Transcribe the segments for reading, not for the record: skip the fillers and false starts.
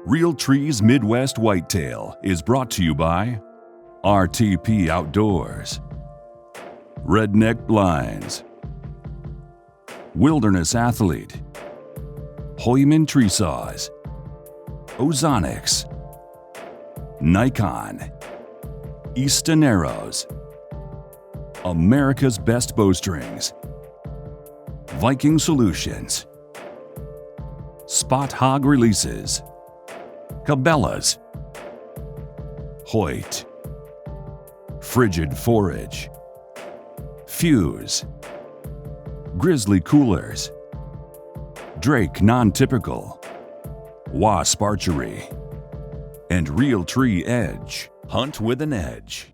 Real Trees Midwest Whitetail is brought to you by RTP Outdoors, Redneck Blinds, Wilderness Athlete, Hoyman Tree Saws, Ozonics, Nikon, Easton Arrows, America's Best Bowstrings, Viking Solutions, Spot Hog Releases, Cabela's, Hoyt, Frigid Forage, Fuse, Grizzly Coolers, Drake Non-Typical, Wasp Archery, and Real Tree Edge. Hunt with an edge.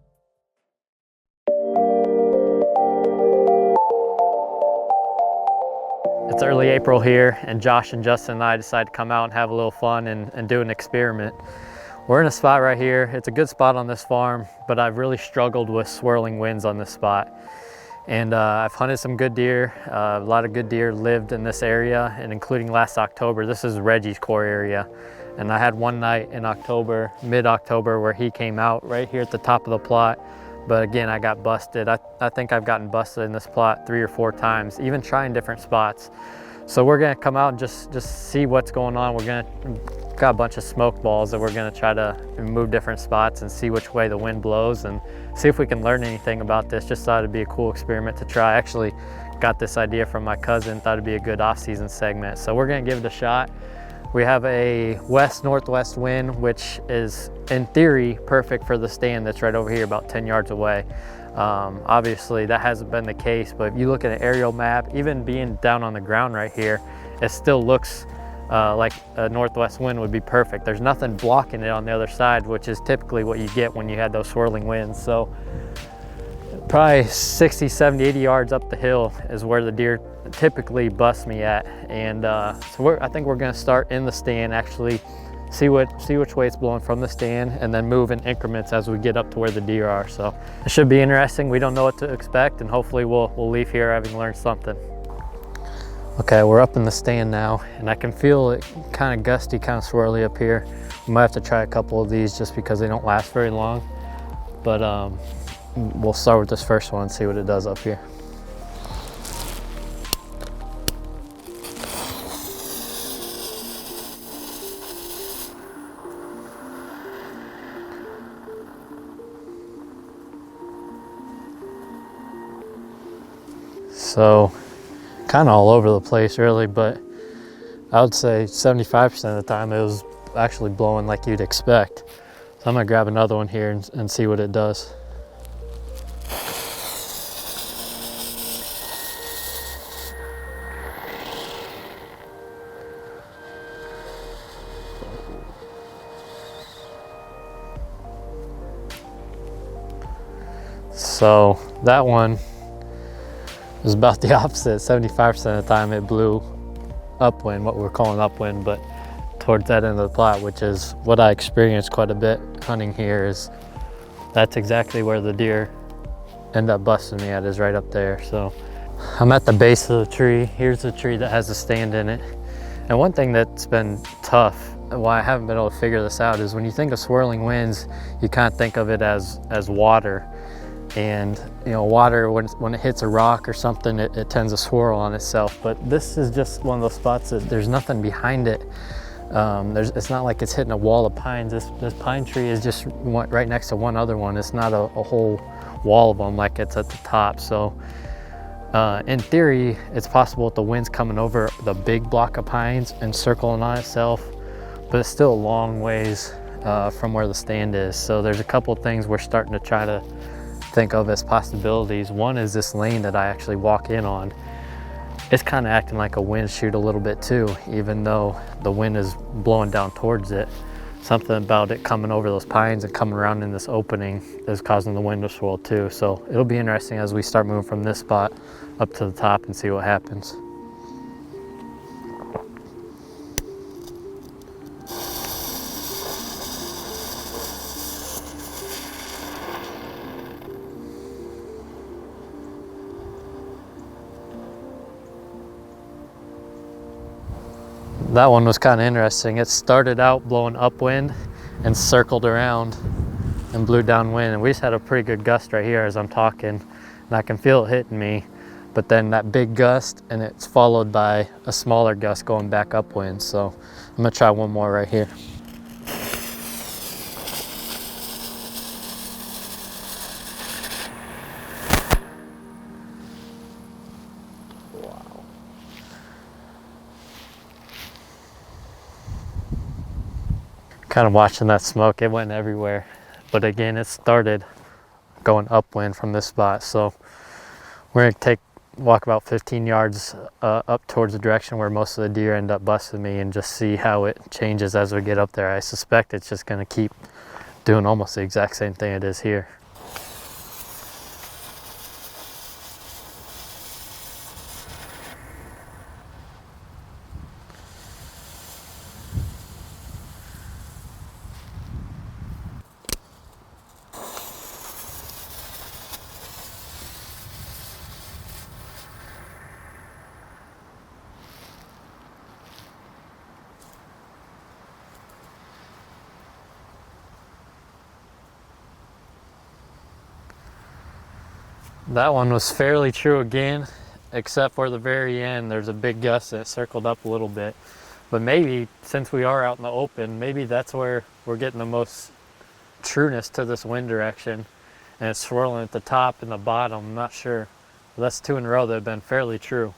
It's early April here, and Josh and Justin and I decided to come out and have a little fun and do an experiment. We're in a spot right here. It's a good spot on this farm, but I've really struggled with swirling winds on this spot. And I've hunted some good deer. A lot of good deer lived in this area, and including last October. This is Reggie's core area. And I had one night in October, mid-October, where he came out right here at the top of the plot. But again, I got busted. I think I've gotten busted in this plot 3 or 4 times, even trying different spots. So we're gonna come out and just see what's going on. Got a bunch of smoke balls that we're gonna try to move different spots and see which way the wind blows and see if we can learn anything about this. Just thought it'd be a cool experiment to try. I actually got this idea from my cousin, thought it'd be a good off-season segment. So we're gonna give it a shot. We have a west-northwest wind, which is in theory perfect for the stand that's right over here about 10 yards away. Obviously that hasn't been the case, but if you look at an aerial map, even being down on the ground right here, it still looks like a northwest wind would be perfect. There's nothing blocking it on the other side, which is typically what you get when you had those swirling winds. So probably 60, 70, 80 yards up the hill is where the deer typically bust me at. And so I think we're gonna start in the stand, actually see which way it's blowing from the stand, and then move in increments as we get up to where the deer are. So it should be interesting. We don't know what to expect, and hopefully we'll leave here having learned something. Okay, we're up in the stand now, and I can feel it kind of gusty, kind of swirly up here. We might have to try a couple of these just because they don't last very long. But we'll start with this first one and see what it does up here. So kind of all over the place really, but I would say 75% of the time it was actually blowing like you'd expect. So I'm gonna grab another one here and see what it does. So that one was about the opposite. 75% of the time it blew upwind, what we're calling upwind, but towards that end of the plot, which is what I experienced quite a bit hunting here, is that's exactly where the deer end up busting me at, is right up there. So I'm at the base of the tree. Here's the tree that has a stand in it. And one thing that's been tough, why I haven't been able to figure this out, is when you think of swirling winds, you kind of think of it as water. And you know, water, when it hits a rock or something, it tends to swirl on itself. But this is just one of those spots that there's nothing behind it. It's not like it's hitting a wall of pines. This pine tree is just right next to one other one. It's not a whole wall of them like it's at the top. So in theory, it's possible that the wind's coming over the big block of pines and circling on itself, but it's still a long ways from where the stand is. So there's a couple of things we're starting to try to think of as possibilities. One is this lane that I actually walk in on. It's kind of acting like a wind chute a little bit too, even though the wind is blowing down towards it. Something about it coming over those pines and coming around in this opening is causing the wind to swirl too. So it'll be interesting as we start moving from this spot up to the top and see what happens. That one was kind of interesting. It started out blowing upwind and circled around and blew downwind, and we just had a pretty good gust right here as I'm talking, and I can feel it hitting me. But then that big gust, and it's followed by a smaller gust going back upwind. So I'm gonna try one more right here. Wow. Kind of watching that smoke, it went everywhere. But again, it started going upwind from this spot. So we're gonna walk about 15 yards up towards the direction where most of the deer end up busting me and just see how it changes as we get up there. I suspect it's just gonna keep doing almost the exact same thing it is here. That one was fairly true again, except for the very end. There's a big gust that circled up a little bit. But maybe, since we are out in the open, maybe that's where we're getting the most trueness to this wind direction. And it's swirling at the top and the bottom, I'm not sure. But that's two in a row that have been fairly true.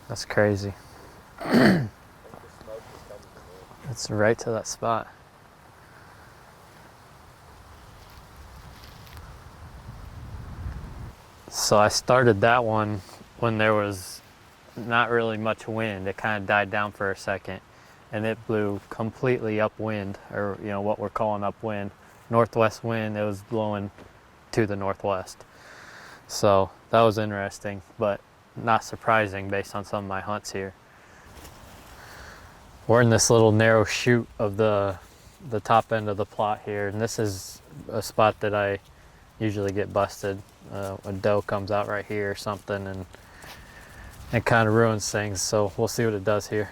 That's crazy. It's right to that spot. So I started that one when there was not really much wind. It kind of died down for a second, and it blew completely upwind, or what we're calling upwind. Northwest wind, it was blowing to the northwest. So that was interesting, but not surprising based on some of my hunts here. We're in this little narrow chute of the top end of the plot here, and this is a spot that I usually get busted. A doe comes out right here or something, and it kind of ruins things, so we'll see what it does here.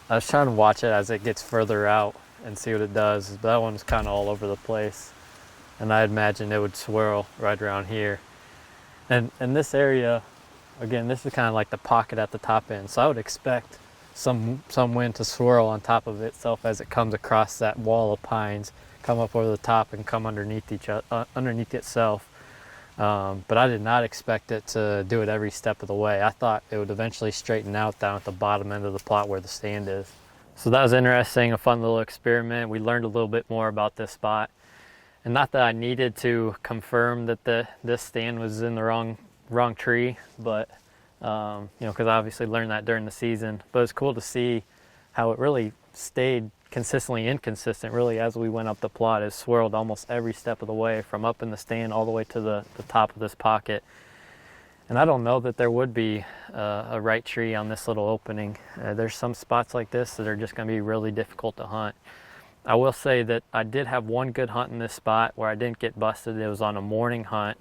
I was trying to watch it as it gets further out and see what it does, but that one's kind of all over the place. And I imagine it would swirl right around here. And in this area, again, this is kind of like the pocket at the top end. So I would expect some wind to swirl on top of itself as it comes across that wall of pines, come up over the top and come underneath underneath itself. But I did not expect it to do it every step of the way. I thought it would eventually straighten out down at the bottom end of the plot where the stand is. So that was interesting, a fun little experiment. We learned a little bit more about this spot. And not that I needed to confirm that this stand was in the wrong tree, but because I obviously learned that during the season. But it's cool to see how it really stayed consistently inconsistent really as we went up the plot. It swirled almost every step of the way from up in the stand all the way to the top of this pocket. And I don't know that there would be a right tree on this little opening. There's some spots like this that are just going to be really difficult to hunt. I will say that I did have one good hunt in this spot where I didn't get busted. It was on a morning hunt,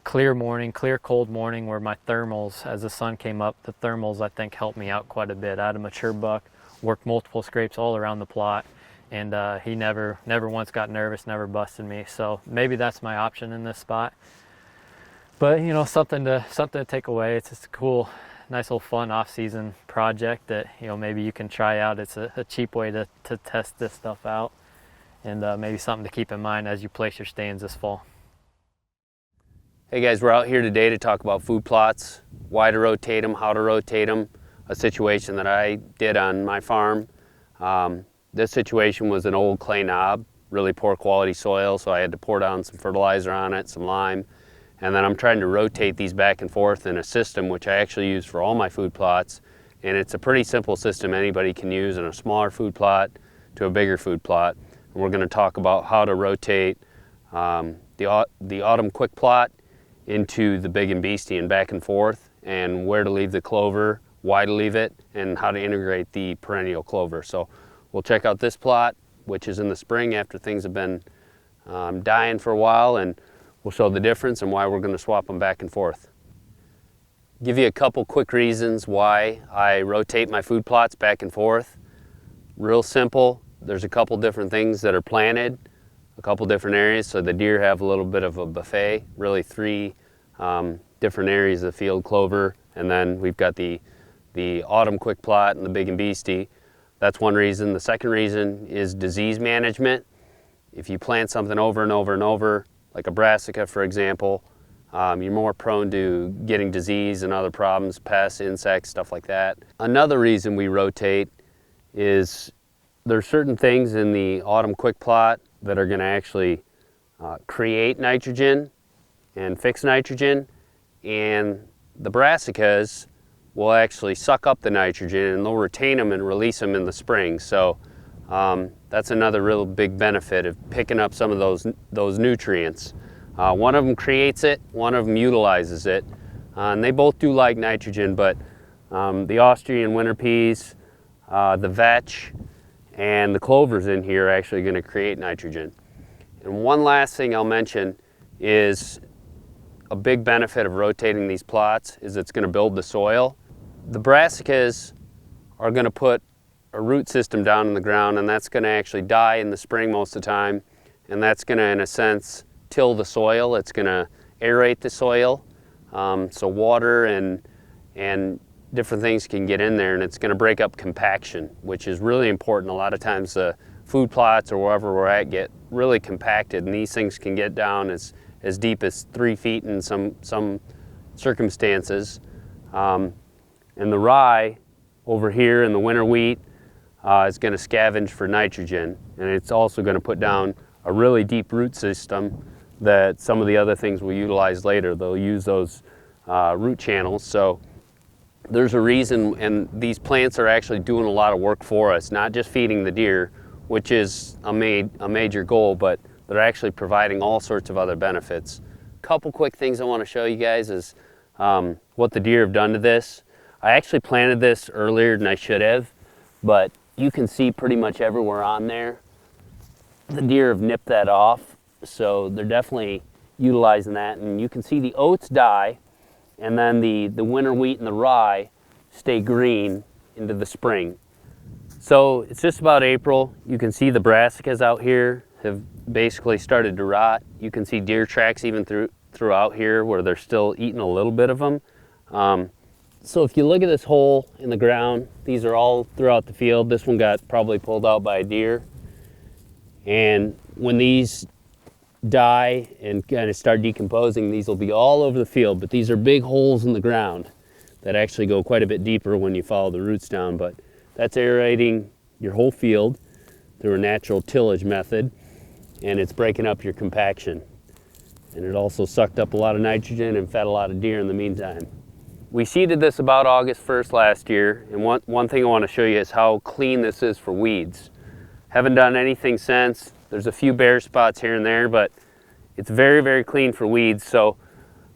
clear morning, clear cold morning, where my thermals, as the sun came up, the thermals I think helped me out quite a bit. I had a mature buck, worked multiple scrapes all around the plot, and he never once got nervous, never busted me. So maybe that's my option in this spot. But something to take away. It's just a cool, nice little fun off-season project that maybe you can try out. It's a cheap way to test this stuff out, and maybe something to keep in mind as you place your stands this fall. Hey guys, we're out here today to talk about food plots, why to rotate them, how to rotate them, a situation that I did on my farm. This situation was an old clay knob really poor quality soil, so I had to pour down some fertilizer on it, some lime, and then I'm trying to rotate these back and forth in a system which I actually use for all my food plots. And it's a pretty simple system anybody can use in a smaller food plot to a bigger food plot. And we're going to talk about how to rotate the autumn quick plot into the big and beastie and back and forth, and where to leave the clover, why to leave it, and how to integrate the perennial clover. So we'll check out this plot, which is in the spring after things have been dying for a while, and we'll show the difference and why we're going to swap them back and forth. Give you a couple quick reasons why I rotate my food plots back and forth. Real simple. There's a couple different things that are planted, a couple different areas, so the deer have a little bit of a buffet, really three different areas of the field: clover, and then we've got the autumn quick plot and the big and beastie. That's one reason. The second reason is disease management. If you plant something over and over and over, like a brassica, for example, you're more prone to getting disease and other problems, pests, insects, stuff like that. Another reason we rotate is there's certain things in the autumn quick plot that are going to actually create nitrogen and fix nitrogen, and the brassicas will actually suck up the nitrogen and they'll retain them and release them in the spring. So that's another real big benefit of picking up some of those nutrients. One of them creates it, one of them utilizes it, and they both do like nitrogen, but the Austrian winter peas, the vetch, and the clovers in here are actually going to create nitrogen. And one last thing I'll mention is a big benefit of rotating these plots is it's going to build the soil. The brassicas are going to put a root system down in the ground, and that's going to actually die in the spring most of the time, and that's going to, in a sense, till the soil. It's going to aerate the soil, so water and different things can get in there, and it's going to break up compaction, which is really important. A lot of times the food plots or wherever we're at get really compacted, and these things can get down as deep as 3 feet in some circumstances. And the rye over here in the winter wheat is going to scavenge for nitrogen, and it's also going to put down a really deep root system that some of the other things we'll utilize later. They'll use those root channels. So there's a reason, and these plants are actually doing a lot of work for us, not just feeding the deer, which is a major goal, but they're actually providing all sorts of other benefits. A couple quick things I want to show you guys is what the deer have done to this. I actually planted this earlier than I should have, but you can see pretty much everywhere on there the deer have nipped that off, so they're definitely utilizing that. And you can see the oats die, and then the winter wheat and the rye stay green into the spring. So it's just about April. You can see the brassicas out here have basically started to rot. You can see deer tracks even throughout here where they're still eating a little bit of them. So if you look at this hole in the ground, these are all throughout the field. This one got probably pulled out by a deer. And when these die and kind of start decomposing, these will be all over the field, but these are big holes in the ground that actually go quite a bit deeper when you follow the roots down. But that's aerating your whole field through a natural tillage method, and it's breaking up your compaction. And it also sucked up a lot of nitrogen and fed a lot of deer in the meantime. We seeded this about August 1st last year, and one thing I want to show you is how clean this is for weeds. Haven't done anything since. There's a few bare spots here and there, but it's very, very clean for weeds. So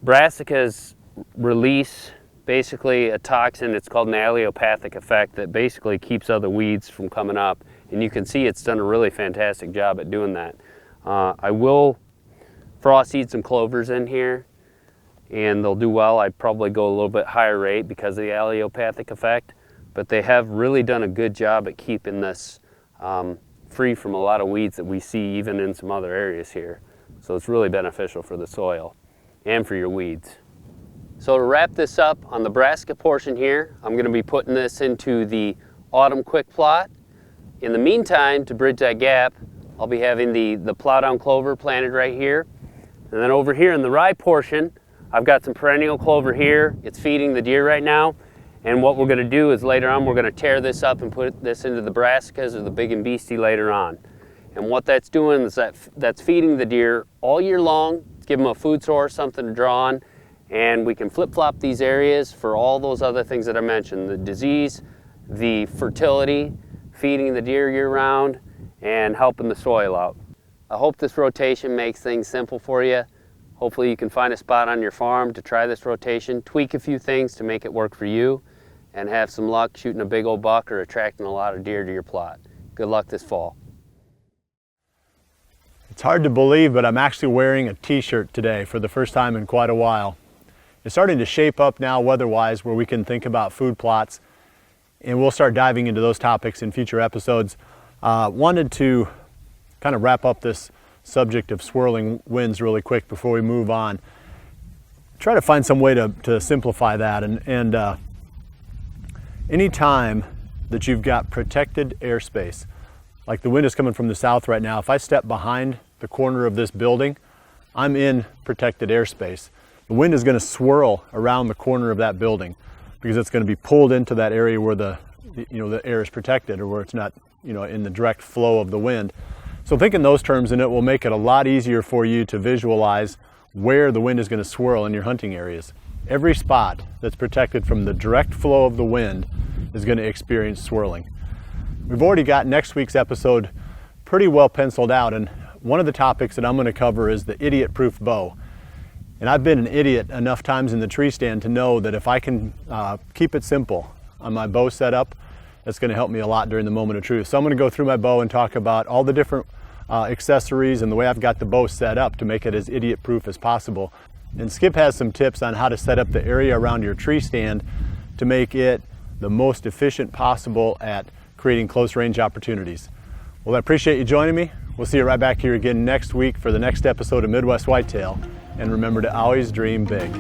brassicas release basically a toxin. It's called an allelopathic effect that basically keeps other weeds from coming up. And you can see it's done a really fantastic job at doing that. I will frost seed some clovers in here, and they'll do well. I'd probably go a little bit higher rate because of the allelopathic effect, but they have really done a good job at keeping this free from a lot of weeds that we see even in some other areas here. So it's really beneficial for the soil and for your weeds. So to wrap this up on the brassica portion here, I'm going to be putting this into the autumn quick plot. In the meantime, to bridge that gap, I'll be having the plow down clover planted right here. And then over here in the rye portion, I've got some perennial clover here. It's feeding the deer right now. And what we're going to do is later on we're going to tear this up and put this into the brassicas or the big and beastie later on. And what that's doing is that's feeding the deer all year long, give them a food source, something to draw on, and we can flip-flop these areas for all those other things that I mentioned, the disease, the fertility, feeding the deer year-round, and helping the soil out. I hope this rotation makes things simple for you. Hopefully you can find a spot on your farm to try this rotation, tweak a few things to make it work for you, and have some luck shooting a big old buck or attracting a lot of deer to your plot. Good luck this fall. It's hard to believe, but I'm actually wearing a t-shirt today for the first time in quite a while. It's starting to shape up now weather-wise where we can think about food plots, and we'll start diving into those topics in future episodes. Wanted to kind of wrap up this subject of swirling winds really quick before we move on. Try to find some way to simplify that, and any time that you've got protected airspace, like the wind is coming from the south right now, if I step behind the corner of this building, I'm in protected airspace. The wind is going to swirl around the corner of that building because it's going to be pulled into that area where the air is protected, or where it's not in the direct flow of the wind. So think in those terms, and it will make it a lot easier for you to visualize where the wind is going to swirl in your hunting areas. Every spot that's protected from the direct flow of the wind is going to experience swirling. We've already got next week's episode pretty well penciled out, and one of the topics that I'm going to cover is the idiot-proof bow. And I've been an idiot enough times in the tree stand to know that if I can keep it simple on my bow setup, that's going to help me a lot during the moment of truth. So I'm going to go through my bow and talk about all the different accessories and the way I've got the bow set up to make it as idiot-proof as possible. And Skip has some tips on how to set up the area around your tree stand to make it the most efficient possible at creating close range opportunities. Well, I appreciate you joining me. We'll see you right back here again next week for the next episode of Midwest Whitetail. And remember to always dream big.